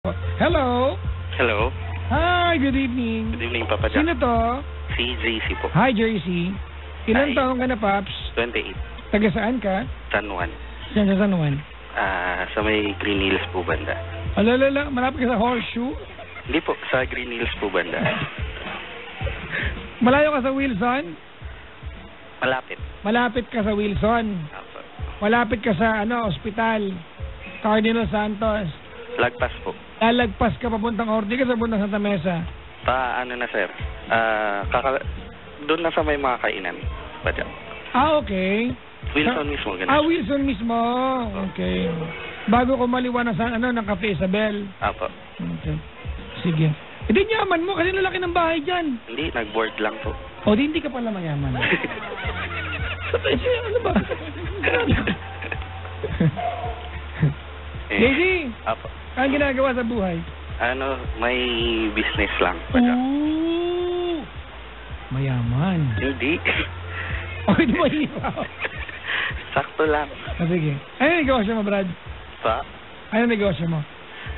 Hello. Hello. Hi, good evening. Good evening, Papa Jack. Sino to? Si JC po. Hi, JC. Ilan Hi. taong ka na, Paps? 28. Taga saan ka? San Juan. Saan sa San Juan? Sa may Green Hills po banda. Alalala, malapit ka sa Horseshoe? Hindi po, sa Green Hills po banda. Malayo ka sa Wilson? Malapit. Malapit ka sa Wilson. Apo. Malapit ka sa, ospital. Cardinal Santos. Lagpas po. Lalagpas ka papuntang Ortigas ka sa puntang Santa Mesa. Ano na, sir? Doon na sa may mga kainan. Papa Jack. Okay. Wilson mismo, ganun. Wilson mismo. Okay. Bago ko maliwanag sa ng Cafe Isabel. Apo. Okay. Sige. Hindi yaman mo kasi lalaki ng bahay dyan. Hindi, nag-board lang po. O, hindi ka pala mayaman. Ano ba? Daisy, Apo. ang ginagawa sa buhay? May business lang. Papa Jack. Ooh, mayaman. Hindi. Okay, di ba hipaw? Sakto lang. Sige. Ano negosyo mo, Brad? Pa? Ano negosyo mo?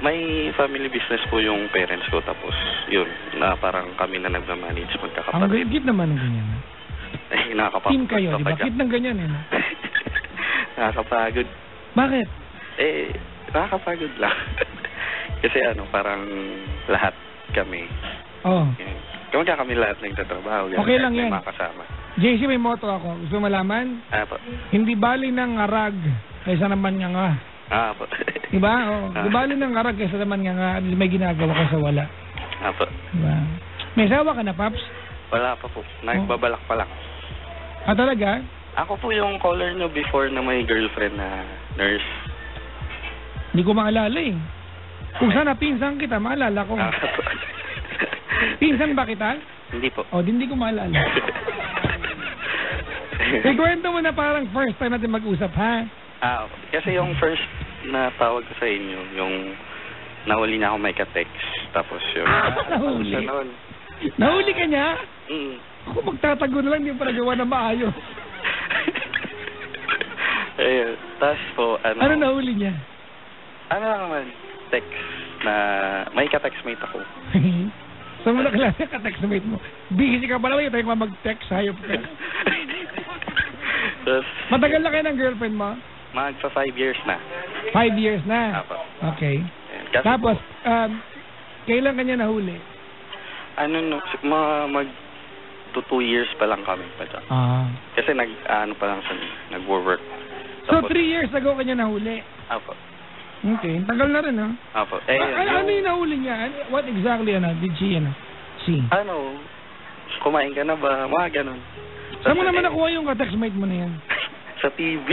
May family business po yung parents ko, tapos yun, na parang kami na nagmamanage Ang magkakapatid. gigit naman ng ganyan. Nakakapagod. Team kayo, di ba? Kit ng ganyan eh. No? Nakakapagod. Bakit? Nakakapagod lang. Kasi parang lahat kami. Oh. Kamagka kami lahat nagtatrabaho. Okay lang may yan. mga kasama. JC, may motto ako. Gusto mo malaman? Po. Hindi bali ng ngarag kaysa naman nga. Po. Diba? Oh. Di bali ng ngarag kaysa naman nga. May ginagawa ka sa wala. Po. Diba? May sawa ka na, Paps? Wala pa po. Nagbabalak pa lang. Talaga? Ako po yung caller nyo before na may girlfriend na nurse. Hindi ko maalala eh. Kung sana pinsan kita, maalala ko. Po. Pinsan ba kita? Hindi po. Hindi ko maalala. Kwento mo na parang first time natin mag-usap, ha? Kasi yung first na tawag ko sa inyo, yung nahuli na ako may ka-text. Tapos yung... Nahuli? Noon. Nahuli ka niya? Mm. Ako magtatago na lang, hindi pa nagawa na maayos. Ayun. Tapos po, Ano nahuli niya? Ano lang naman, text na may ka-textmate ako. Saan mo nakalala ka-textmate mo? Busy ka pala, tayo ka mag-text, hayop ka. Tapos, Matagal na kayo ng girlfriend mo? magpa 5 years na. 5 years na? Apo. Okay. Ayun. Kasi Tapos, po, kailan kanya nahuli? mag 2 years pa lang kami pa dyan. Kasi pa lang siya, nag-work. So, 3 years ago kanya nahuli? Apo. Okay. Tagal na rin, ha? Apo. Ano yung nahuli niya? What exactly, did she, see? Kumain ka na ba? Mga ganun. Saan mo naman nakuha yung ka-textmate mo na yan? Sa TV.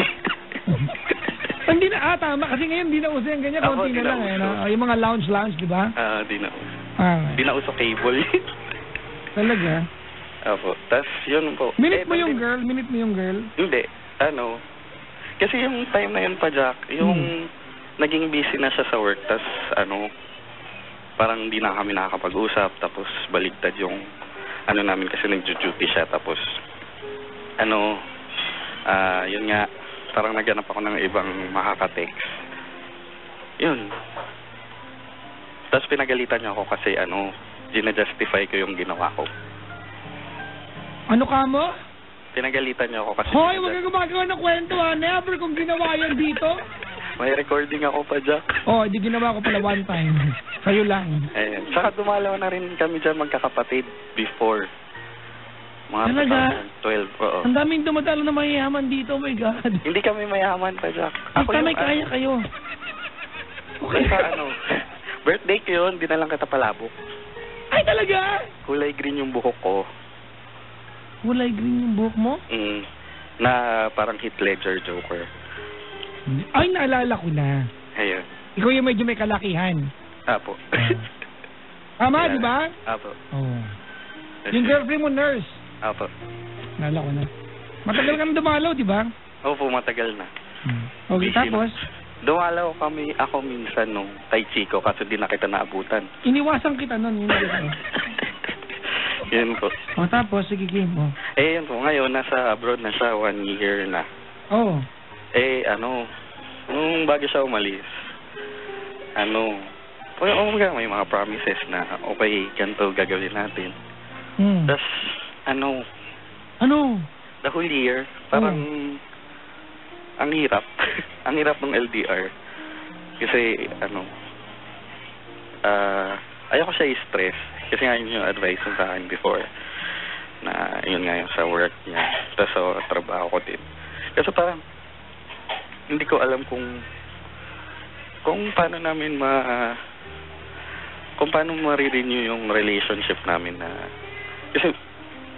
Hindi na, tama. Kasi ngayon, di na uso yung ganyan. Ako, Konti di na na lang, uso. Yung mga lounge, di ba? Di na uso. Okay. Di na uso cable. Talaga? Apo. Tapos, yun po. Minute mo yung girl? Hindi. Kasi yung time na yun pa, Jack, yung naging busy na siya sa work, tapos parang di na kami nakakapag-usap, tapos baligtad yung namin kasi nag-duty siya, tapos yun nga, parang naghanap ako ng ibang makaka-text. Yun. Tapos pinagalitan niya ako kasi gina-justify ko yung ginawa ko. Ano ka mo? Pinagalitan niya ako kasi... Hoy, wag kang gumagawa ng kwento, ha? Never kong ginawa yan dito. May recording ako pa, Jack. Di ginawa ko pala one time. Sa'yo lang. Ayan. Saka dumalaw na rin kami dyan magkakapatid before. Mga Talaga? 2012. Oo. Ang daming dumadalo na mayayaman dito, oh my God. Hindi kami mayaman pa, Jack. Basta may kaya kayo. Okay. Birthday ko yun, di na lang kita palabok. Ay, talaga? Kulay green yung buhok ko. Kulay green yung buhok mo? Na parang Heath Ledger Joker. Ay, naalala ko na. Ayun. Ikaw yung medyo may kalakihan. Apo. Tama, di ba? Apo. Yung girlfriend mo, nurse. Apo. Naalala ko na. Matagal ka na dumalaw, di ba? Opo, matagal na. Okay, tapos? Dumalaw ako minsan nung kay Chico kasi di na kita naabutan. Iniwasan kita nun. Yun po. Tapos, sige, game mo. Yun po. Ngayon, nasa abroad na siya, 1 year na. Oh. Nung bago siya umalis, may mga promises na okay, ganito gagawin natin. Tapos, Ano? the whole year, parang ang hirap. Ang hirap ng LDR. Kasi, ayoko siya i-stress. Kasi nga yun yung advice sa akin before. Na yun nga yung sa work niya. Tapos sa trabaho ko din. Kasi parang, hindi ko alam kung paano namin kung paano ma-renew yung relationship namin na, kasi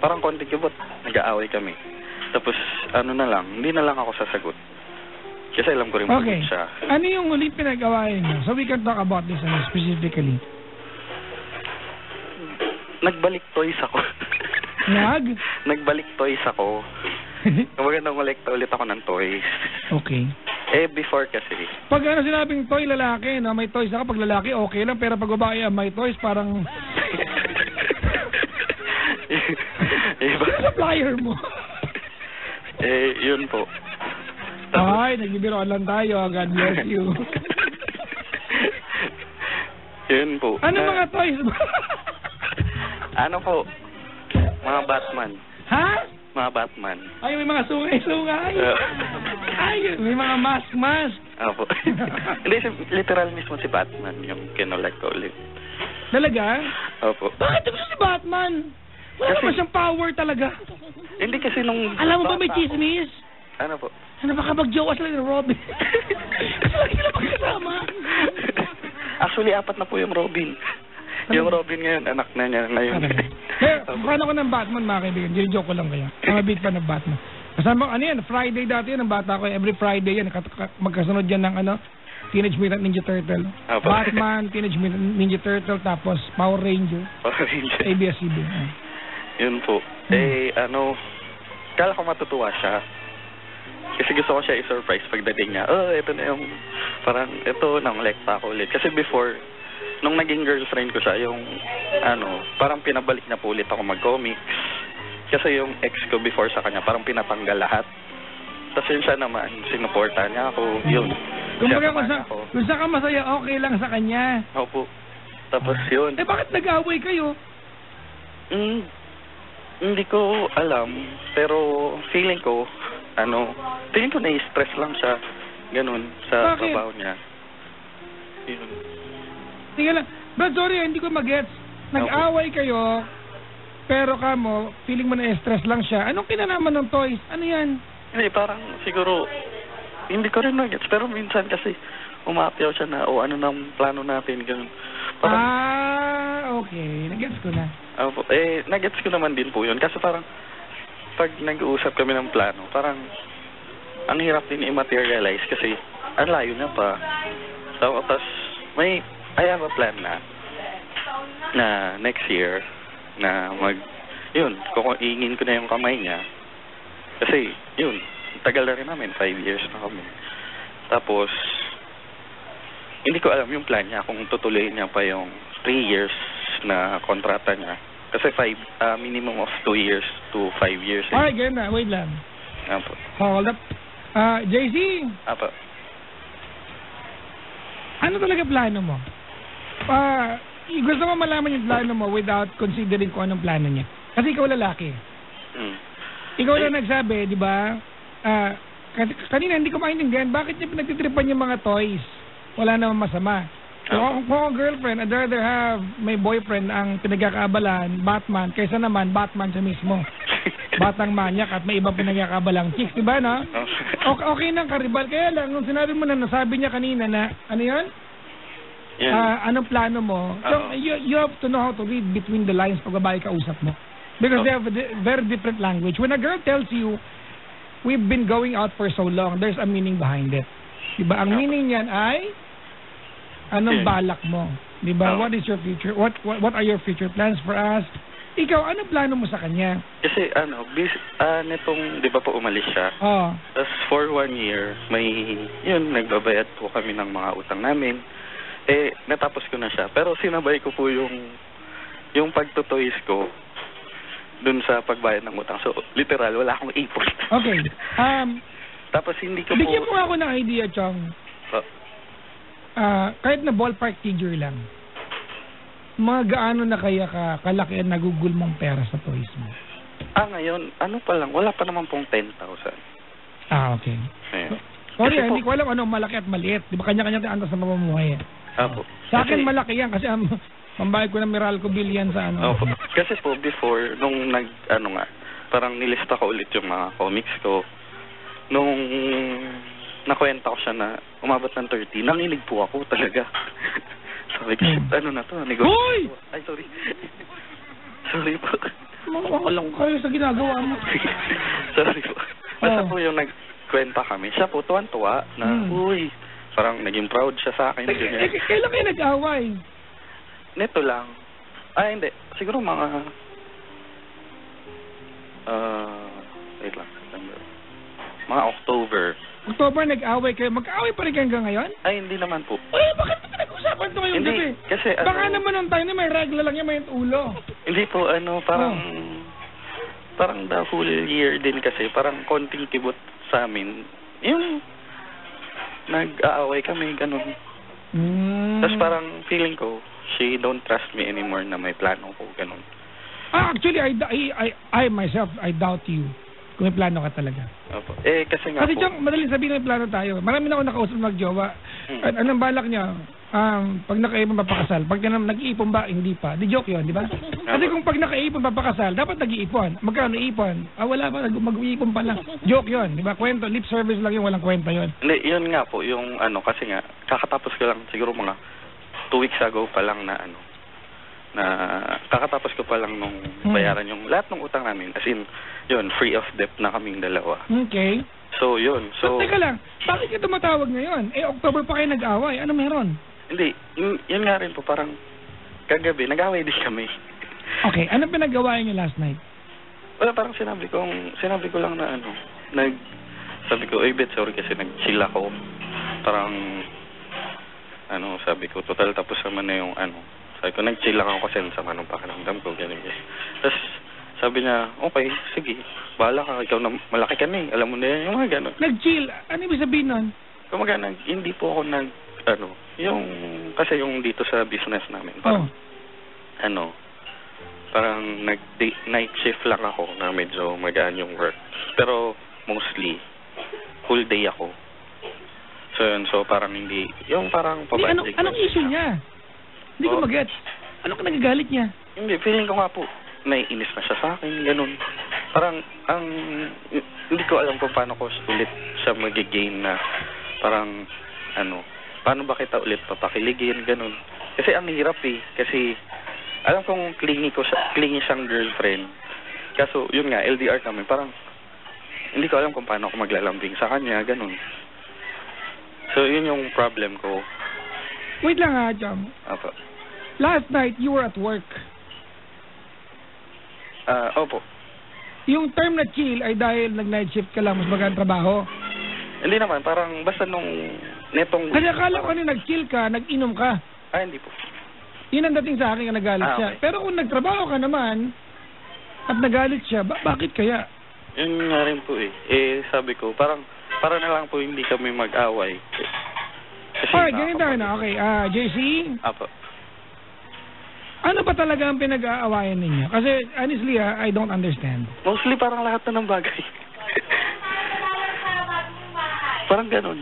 parang konti kibot, nag-aaway kami. Tapos, hindi na lang ako sasagot. Kasi alam ko rin okay. Siya. Ano yung ulit pinag-awayan niyo? So we can talk about this specifically. Nagbalik toys ako. Nagbalik toys ako. Kumbaga nangolekta ulit ako ng toys. Okay. Before kasi. Pag sinabing toy lalaki, no, may toys ako, pag lalaki okay lang, pero pag babae may toys, parang supplier mo. Yun po. Ay, nagbibiroan lang tayo. God bless you. Yun po. Ano mga toys mo? Ano po? Mga Batman. Ha? Mga Batman. Ay, may mga sungay-sungay. Ay, may mga mask. Opo. Hindi, literal mismo si Batman yung kinolek ko ulit. Talaga? Opo. Bakit gusto si Batman? Wala naman siyang power talaga. Hindi kasi nung... Alam mo ba may chismis? Ano po? Ano baka mag-jowa sila ni Robin? Kasi lagi sila magkasama. Actually, 4 na po yung Robin. Yung Robin ngayon, anak na niya ngayon. Fan ako ng Batman, mga kaibigan. Joke ko lang kaya. I'm a big fan ng Batman. Kasama, Friday dati yan, ang bata ko. Every Friday yan, magkasunod yan ng Teenage Mutant Ninja Turtle. Batman, Teenage Mutant Ninja Turtle, tapos Power Ranger. ABS-CBN. Yun po. Kala ko matutuwa siya. Kasi gusto ko siya i-surprise pagdating niya. Ito na yung, parang, nangolekta ako ulit. Kasi before, nung naging girlfriend ko siya, yung, parang pinabalik na po ulit ako mag-comics. Kasi yung ex ko before sa kanya, parang pinatanggal lahat. Tapos yun siya naman, sinuporta niya ako, yun. Kumbaga kung saan ka masaya, okay lang sa kanya. Opo. Tapos yun. Bakit nag-away kayo? Hindi ko alam, pero feeling ko na-stress lang siya, ganun, sa trabaho niya. Yun. Sige lang. Brad, sorry, hindi ko mag-gets. Nag-away kayo, pero feeling mo na-stress lang siya. Anong kinalaman ng toys? Ano yan? Hindi, parang siguro, hindi ko rin mag-gets, pero minsan kasi umapyaw siya na, ano nang plano natin, ganun. Parang, okay. Nag-gets ko na. Nag-gets ko naman din po yun. Kasi parang, pag nag-uusap kami ng plano, parang, ang hirap din i-materialize kasi, ang layo na pa. Tapos, I have a plan na next year, na iingin ko na yung kamay niya. Kasi, tagal na rin namin, 5 years na kami. Tapos, hindi ko alam yung plan niya kung tutuloyin niya pa yung 3 years na kontrata niya. Kasi minimum of 2 years to 5 years. Alright, ganun na. Wait lang. Apo. Hold up. JC? Apo. Ano talaga plano mo? Gusto mo malaman yung plano mo without considering kung anong plano niya. Kasi ikaw lalaki. Ikaw lang nagsabi, di ba? Kanina hindi ko maintindihan, bakit niya pinagtitripan yung mga toys? Wala namang masama. So, kung girlfriend, I'd rather have my boyfriend ang pinagkakaabalan, Batman, kaysa naman Batman siya mismo. Batang manyak at may ibang pinagkakaabalang chicks, diba, no? Okay nang karibal. Kaya lang, nung sinabi mo nasabi niya kanina na, ano yun? Anong plano mo? So, you have to know how to read between the lines pag babae kausap mo. Because they have a very different language. When a girl tells you, we've been going out for so long, there's a meaning behind it. Diba? Ang meaning niyan ay, anong balak mo? Diba? What is your future? What are your future plans for us? Ikaw, anong plano mo sa kanya? Kasi nitong, di ba po umalis siya? Tapos for 1 year, nagbabayad po kami ng mga utang namin. Natapos ko na siya. Pero sinabay ko po yung pagtutoys ko dun sa pagbayad ng utang. So, literal, wala akong ipon. Okay. Tapos hindi ko bigyan mo ako ng idea, Chong. kahit na ballpark figure lang, gaano na kaya kalaki ang nagugol mong pera sa toys mo? Ngayon, ano pa lang, wala pa naman pong 10,000. Okay. Ayun. Sorry, hindi ko alam ano malaki at maliit. Di ba kanya-kanya tayo antas sa pamumuhay? Apo. Sa akin malaki yan kasi pambayad ko ng Meralco bill yan sa ano. Opo. Kasi po, before, nung parang nilista ko ulit yung mga comics ko, nung nakwenta ko siya na umabot ng 30, nanginig po ako talaga. Sabi ko, ano na to? Negosyo. Hoy! Ay, sorry. Sorry po. Makakalong kayo sa ginagawa mo. Sorry po. Basta po yung nagkwenta kami, siya po tuwan-tuwa na, uy, parang naging proud siya sa akin. Kailan kayo nag-away? Neto lang. Hindi. Siguro mga, wait lang, September. Mga October. October nag-away kayo. Mag-away pa rin kayo hanggang ngayon? Ay, hindi naman po. Bakit pinag-usapan ito ngayong gabi? Kasi baka naman ang tayo na may regla lang yan, may ulo. Hindi po, parang the whole year din kasi, parang konting kibot sa amin. Yung nag-aaway kami, ganun. Tapos parang feeling ko, she don't trust me anymore na may plano ko, ganun. Actually, I myself, I doubt you. Kung may plano ka talaga. Opo. Kasi nga kasi po. Kasi madaling sabihin na may plano tayo. Marami na ako nakausap mag-jowa. Anong balak niya? Pag nakaipon papakasal. Pag nag-iipon ba, hindi pa. Di joke yun, di ba? Kasi kung pag nakaipon papakasal, dapat nag-iipon. Magkano ipon? Wala pa, mag-iipon pa lang. Joke yun, di ba? Kwento, lip service lang yun, walang kwenta yun. Hindi, yun nga po, yung kasi nga, kakatapos ko lang siguro mga 2 weeks ago pa lang na kakatapos ko pa lang nung bayaran yung lahat ng utang namin. As in, yun, free of debt na kaming dalawa. Okay. So, yun. So, teka lang, bakit ka tumatawag ngayon? October pa kayo nag-away. Ano meron? Hindi, yun nga rin po, parang kagabi, nag-away din kami. Okay, anong pinag-awayan niyo last night? Wala, parang sinabi ko lang na sabi ko, bet, sorry kasi nag-chill ako. Parang, sabi ko, total tapos naman na yung sabi ko, nag-chill lang ako kasi sama nung pakiramdam ko, ganun. Tapos, sabi niya, okay, sige, bahala ka, ikaw na, malaki ka na alam mo na yan, yung mga ganun. Nag-chill? Ano ibig sabihin nun? Kumaga, hindi po ako kasi yung dito sa business namin, parang, parang night shift lang ako na medyo magaan yung work. Pero, mostly, full day ako. So, yun, parang hindi, yung parang pabalik. Anong issue niya? Hindi ko mag-gets. Ano ka nagagalit niya? Hindi, feeling ko nga po, naiinis na siya sa akin, ganun. Parang, hindi ko alam kung paano ko ulit siya mag-gain na, parang, paano ba kita ulit papakiligin, ganun. Kasi ang hirap kasi, alam kong clingy siyang girlfriend. Kaso, yun nga, LDR kami, parang, hindi ko alam kung paano ako maglalambing sa kanya, ganun. So, yun yung problem ko. Wait lang Jam. Opo. Last night, you were at work. Opo. Yung term na chill ay dahil nag-night shift ka lang, mas magaan trabaho? Hindi naman, parang basta netong... Kasi akala ko nag-chill ka, nag-inom ka. Hindi po. Yun ang dating sa akin na nagalit siya. Okay. Pero kung nagtrabaho ka naman, at nagalit siya, bakit kaya? Yun nga rin po sabi ko, para na lang po hindi kami mag-away. Alright, ganito na. Okay, JC? Apo. Ano ba talaga ang pinag-aawayan ninyo? Kasi, honestly, I don't understand. Mostly parang lahat na ng bagay. Parang ganun.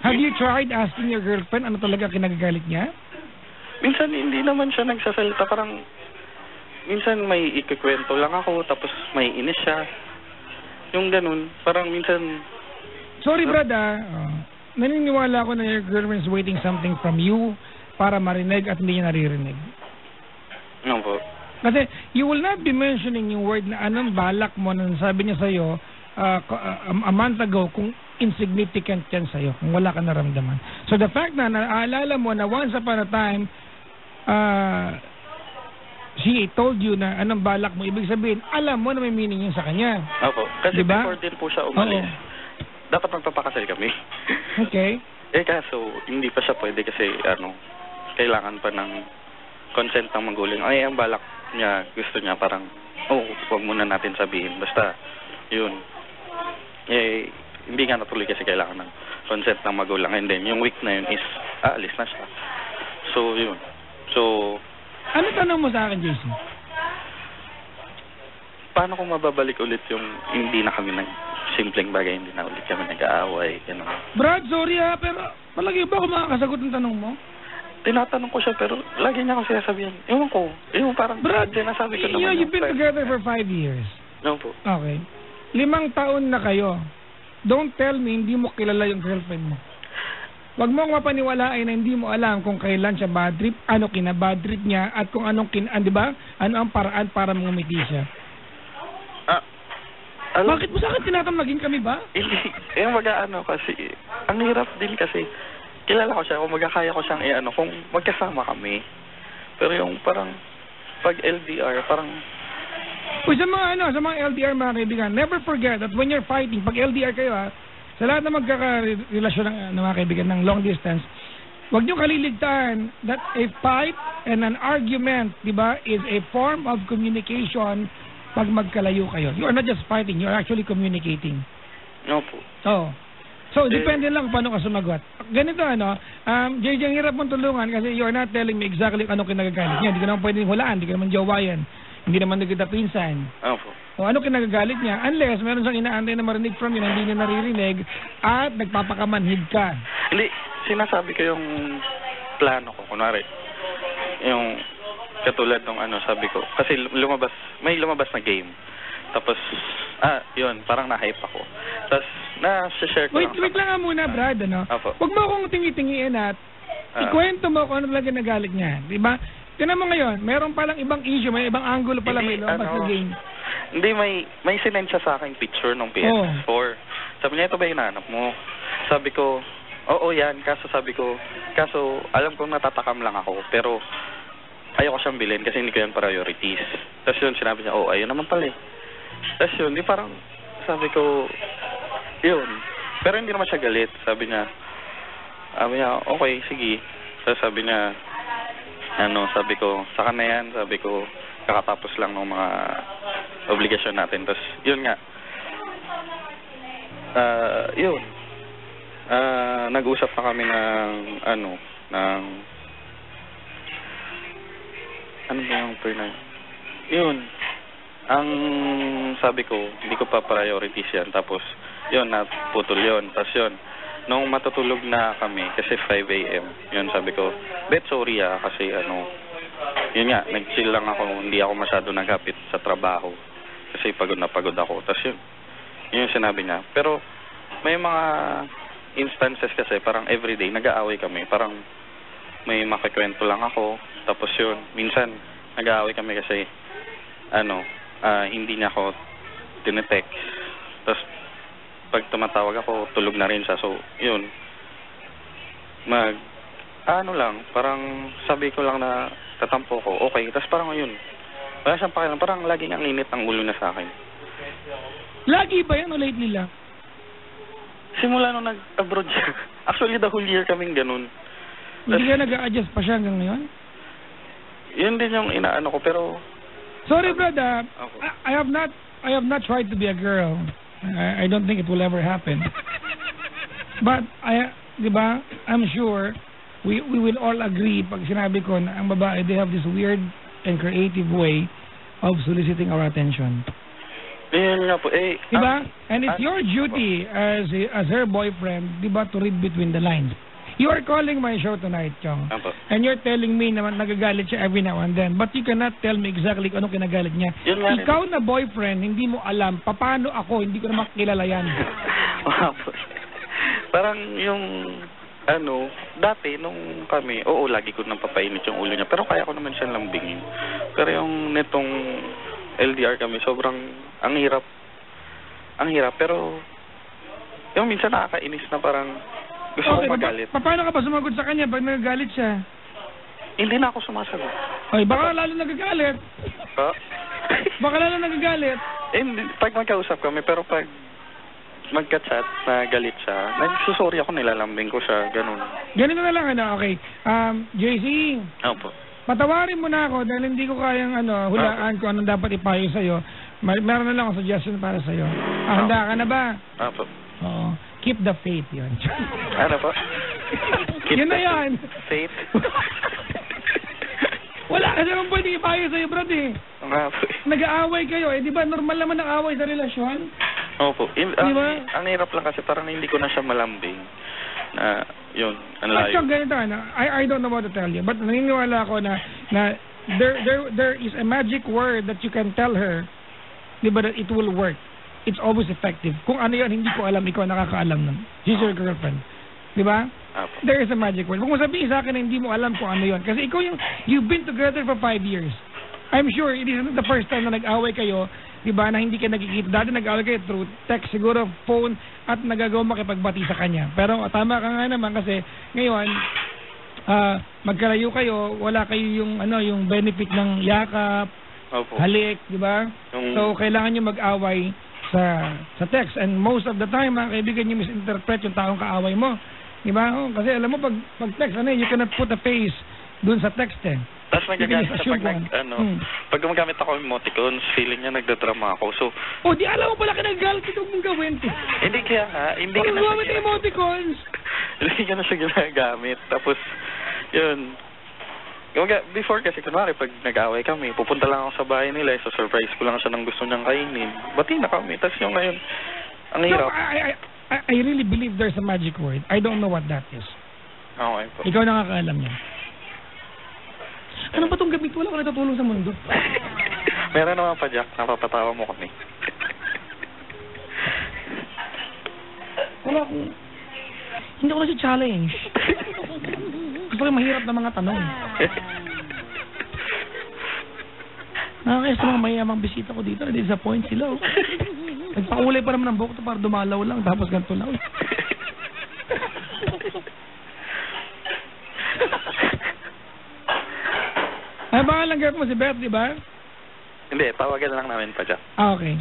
Have you tried asking your girlfriend ano talaga kinagagalit niya? Minsan, hindi naman siya nagsasalita. Parang, minsan may ikikwento lang ako, tapos may inis siya. Yung ganun. Parang minsan... Sorry, Brad, naniniwala ako na your girlfriend's waiting something from you para marinig at hindi niya naririnig. Ano po? Kasi you will not be mentioning yung word na anong balak mo na sabi niya sa'yo a month ago kung insignificant yan sa'yo, kung wala ka naramdaman. So the fact na naalala mo na once upon a time she told you na anong balak mo, ibig sabihin, alam mo na may meaning yun sa kanya. Opo. Kasi diba? before din po siya umalis. Dapat magpapakasal kami. Okay. Kaso, hindi pa siya pwede kasi, kailangan pa ng consent ng magulang. Ang balak niya, gusto niya parang, wag muna natin sabihin. Basta, yun. Hindi nga natuloy kasi kailangan ng consent ng magulang, and then yung week na yun is aalis na siya. So, yun. So, ano tanong mo sa akin, JC? paano kung mababalik ulit yung hindi na kami simpleng bagay, hindi na ulit kami nag-aaway, gano'n. Brad, sorry pero palagi ba ako makakasagot ng tanong mo? Tinatanong ko siya, pero lagi niya ako sinasabihan. Ewan ko. Yung parang, Brad, sinasabi ko naman. You've been together for 5 years. No po. Okay. 5 taon na kayo. Don't tell me hindi mo kilala yung girlfriend mo. Wag mo akong mapaniwalain na hindi mo alam kung kailan siya bad trip, ano kina-bad trip niya, at kung anong di ba? Ano ang paraan para mangumiti siya. Bakit mo sa akin tinatamlagin kami ba? Hindi. Mag-aano kasi, ang hirap din kasi, kilala ko siya, kung magkakaya ko siyang kung magkasama kami. Pero yung parang, pag LDR, parang... Sa mga LDR mga kaibigan, never forget that when you're fighting, pag LDR kayo sa lahat na magkakarelasyon ng mga kaibigan ng long distance, huwag niyo kaliligtaan that a fight and an argument, di ba, is a form of communication pag magkalayo kayo. You are not just fighting, you are actually communicating. No po. Oo. So, depende lang paano ka sumagot. Ganito, JJ, ang hirap mong tulungan kasi you are not telling me exactly ano kinagagalit niya. Hindi ko naman pwedeng hulaan, hindi ko naman jowa yan. Hindi naman nagkita pinsan. Opo. O ano kinagagalit niya? Unless meron siyang inaantay na marinig from you na hindi niya naririnig at nagpapakamanhid ka. Hindi, sinasabi ko yung plano ko. Kunwari, yung katulad ng sabi ko. Kasi may lumabas na game. Tapos, yun, parang na-hype ako. Tapos, na-share ko Wait lang muna, Brad, Opo. Huwag mo akong tingi-tingiin at ikwento mo kung ano talaga nagalit niya. Diba? Tinan mo ngayon, meron palang ibang issue, may ibang angulo pala, may lumabas na game. Hindi, may sinend siya sa akin picture ng PS4. Sabi niya, ito ba yung nanap mo? Sabi ko, oo yan, kaso alam kong natatakam lang ako, pero ayoko siyang bilhin kasi hindi ko yan priorities. Tapos yun, sinabi niya, ayun naman pala eh. Tapos yun, parang sabi ko, yun. Pero hindi naman siya galit. Sabi niya, okay, sige. Tapos sabi niya, sabi ko, saka na yan, sabi ko, kakatapos lang ng mga obligasyon natin. Tapos, yun nga, yun, nag-usap na kami ng, ano ba yung per na yun, ang sabi ko, hindi ko pa priorities yan. Tapos, yun, naputol yun. Tapos yun, nung matutulog na kami, kasi 5 a.m., yun, sabi ko, bet, sorry kasi yun nga, nag-chill lang ako, hindi ako masyado naghapit sa trabaho. Kasi pagod na pagod ako. Tapos yun yung sinabi niya. Pero, may mga instances kasi, parang everyday, nag-aaway kami. Parang, may makikwento lang ako. Tapos yun, minsan, nag-aaway kami kasi, hindi niya ako tinetext. Tapos, pag tumatawag ako, tulog na rin siya. So, yun. Parang sabi ko lang na tatampo ko, okay. Tapos parang yun. Wala siyang pakialam. Parang laging ang init ng ulo na sa akin. Lagi ba yan o lately lang? Simula nung nag-abroad siya. Actually, the whole year kaming ganun. Hindi ka nag-a-adjust pa siya hanggang ngayon? Yun din yung inaano ko, pero... Sorry, brother. I have not tried to be a girl. I don't think it will ever happen. But di ba? I'm sure we will all agree pag sinabi ko na ang babae, they have this weird and creative way of soliciting our attention. Yun nga po. Di ba? And it's your duty as her boyfriend, di ba, to read between the lines. You are calling my show tonight, Chong. And you're telling me na nagagalit siya every now and then. But you cannot tell me exactly kung anong kinagalit niya. Ikaw na boyfriend, hindi mo alam. Paano ako, hindi ko na makilala yan. Parang yung, dati nung kami, lagi ko nang papainit yung ulo niya. Pero kaya ko naman siyang lambingin. Pero yung netong LDR kami, sobrang, ang hirap. Pero, yung minsan nakakainis na parang, gusto ko magalit. Paano ka ba sumagot sa kanya pag nagagalit siya? Hindi na ako sumasagot. Ay, baka lalo nagagalit. Baka lalo nagagalit. Pag magkausap kami, pero pag magka-chat na galit siya, nagsusorry ako, nilalambing ko siya, ganun. Ganito na lang, okay. JC. Opo. Patawarin mo na ako dahil hindi ko kayang hulaan ko anong dapat ipayo sa'yo. Meron na lang akong suggestion para sa'yo. Handa ka na ba? Opo. Oo. keep the faith yun. Ano po? Yun na yan. Faith? Wala ka naman pwede ipayo sa'yo, Brad eh. Nga po. Nag-aaway kayo eh, di ba normal naman ang away sa relasyon? Opo. Diba? Ang hirap lang kasi parang hindi ko na siya malambing. Na, yun, ang layo. Actually, ganito, I don't know what to tell you, but naniniwala ako na there is a magic word that you can tell her, di ba, that it will work. It's always effective. Kung ano yan, hindi ko alam, ikaw nakakaalam nun. She's your girlfriend. Di ba? There is a magic word. Kung sabihin sa akin na hindi mo alam kung ano yun. Kasi ikaw you've been together for 5 years. I'm sure it isn't the first time na nag-away kayo, di ba, na hindi kayo nagkikita. Dati nag-away kayo through text, siguro, phone, at nagagawa makipagbati sa kanya. Pero tama ka nga naman kasi ngayon, magkalayo kayo, wala kayo yung benefit ng yakap, halik, di ba? So, kailangan nyo mag-away sa text. And most of the time, kaibigan nyo misinterpret yung taong kaaway mo. Di ba? Kasi alam mo, pag text, you cannot put a face dun sa text eh. Tapos nagagamit sa pag gumagamit ako ng emoticons, feeling niya nagdadrama ako. So, di alam mo pala ka naggalit ito mong gawin. Hindi kaya nga, hindi ka na gumamit ng emoticons. Hindi ka na siya ginagamit. Tapos, yun. Before kasi, kunwari, pag nag-away kami, pupunta lang ako sa bahay nila, so surprise ko lang siya ng gusto niyang kainin. Bati na kami. Tapos yung ngayon, ang hirap. I really believe there's a magic word. I don't know what that is. Okay po. Ikaw nakakaalam niya. Ano ba itong gamit? Wala ko natutulong sa mundo. Meron naman pa, Jack. Napapatawa mo kami. Wala akong... Hindi ko na siya challenge. Gusto ko mahirap na mga tanong. Nakakaya sa mga mayamang bisita ko dito, na-disappoint sila. Nagpakulay pa naman ng buhok to para dumalaw lang, tapos ganito lang. Ay, baka lang mo si Beth, di ba? Hindi, tawagan lang namin pa dyan. Okay.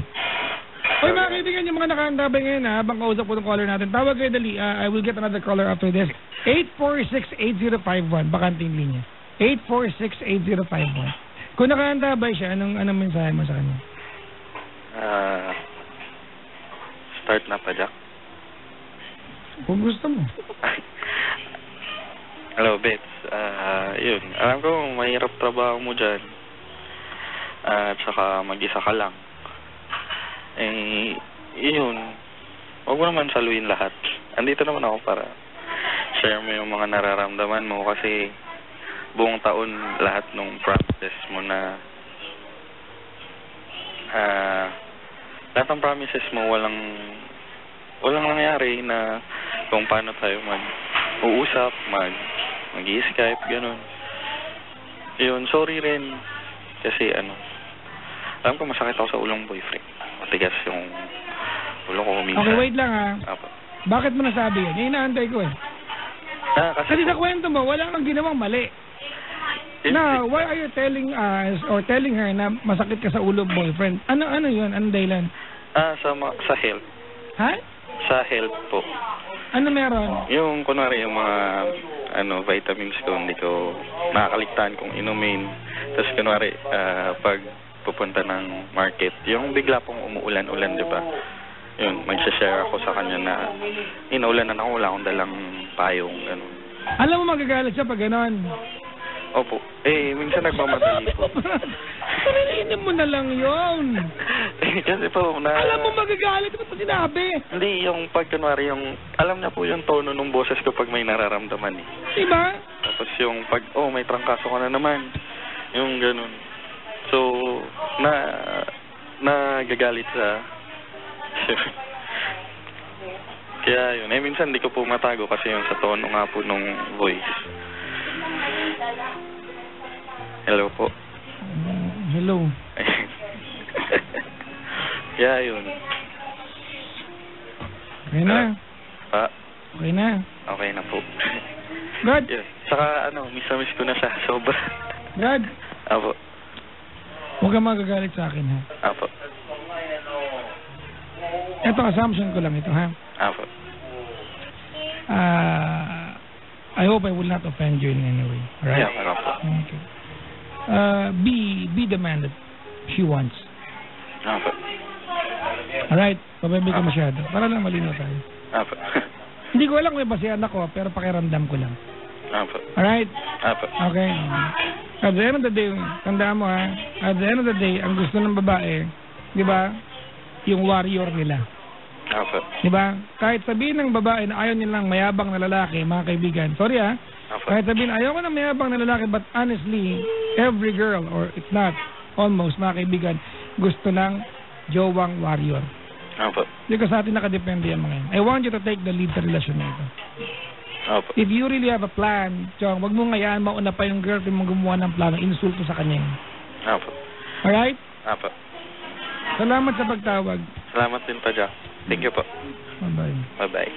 Oy, mga kaibigan, yung mga nakahandabay ngayon habang kausap po ng caller natin, tawag kayo dali. I will get another caller after this. 846-8051, bakanting linya. 846-8051. Kung nakahandabay siya, anong mensahe mo sa kanya? Start na pa, Jack. Kung gusto mo. Hello, Bets. Yun. Alam ko, mahirap trabaho mo dyan. At saka mag-isa ka lang. Yun. Huwag mo naman saluhin lahat. Andito naman ako para share mo yung mga nararamdaman mo kasi buong taon lahat nung promises mo na lahat ng promises mo walang nangyari na kung paano tayo mag-uusap, mag-i-Skype, ganun. Yun, sorry rin kasi alam ko masakit ako sa ulong boyfriend. Matigas yung ulo ko minsan. Okay, wait lang ha. Apo. Bakit mo nasabi yan? Yung inaantay ko eh. Kasi sa kwento mo, wala kang ginawang mali. Now, why are you telling us or telling her na masakit ka sa ulo boyfriend? Ano yun? Anong dahilan? Sa health. Ha? Sa health po. Ano meron? Yung kunwari yung mga vitamins ko hindi ko nakakaligtaan kung inumin. Tapos kunwari pag pupunta ng market, yung bigla pong umuulan-ulan, di ba? Yun, mag-share ako sa kanya na inaulanan ako, wala akong dalang payong, gano'n. Alam mo magagalit siya pag gano'n? Opo. Minsan nagmamadali po. Parinig mo na lang yun. Kasi po, alam mo magagalit, ba't mo sinabi? Hindi, yung pag kunwari, alam na po yung tono ng boses ko pag may nararamdaman eh. Diba? Tapos yung pag, may trangkaso ka na naman. Yung gano'n. So, nagagalit sa... Kaya yun. Minsan di ko po matago kasi yung sa tono nga po nung voice. Hello po. Hello. Kaya yun. Okay na. Okay na. Okay na po. Brad. Yeah. Saka miss na miss ko na siya. Sobra. Brad. Apo. Huwag kang magagalit sa akin, ha? Apo. Ito, assumption ko lang ito, ha? Apo. I hope I will not offend you in any way. Right? Yeah, apo. Okay. Be the man that she wants. Apo. Alright, pabebe ka masyado. Para lang malinaw tayo. Apo. Hindi ko alam kung may basehan ako, pero pakiramdam ko lang. Apo. Alright? Apo. Okay. At the end of the day, tandaan mo ha, at the end of the day, ang gusto ng babae, di ba, yung warrior nila. Apo. Di ba? Kahit sabihin ng babae na ayaw nilang mayabang na lalaki, mga kaibigan, sorry ha, Apo. kahit sabihin ayaw ko ng mayabang na lalaki, but honestly, every girl, or if not, almost, mga kaibigan, gusto ng jowang warrior. Apo. Hindi ka sa atin nakadepende yan mga yan. I want you to take the lead sa relasyon na ito. Apo. If you really have a plan, Chong, wag mo ngayaan mauna pa yung girlfriend mong gumawa ng plano, insulto sa kanya. Apo. Alright? Apo. Salamat sa pagtawag. Salamat din pa, Jack. Thank you po. Bye-bye. Bye-bye.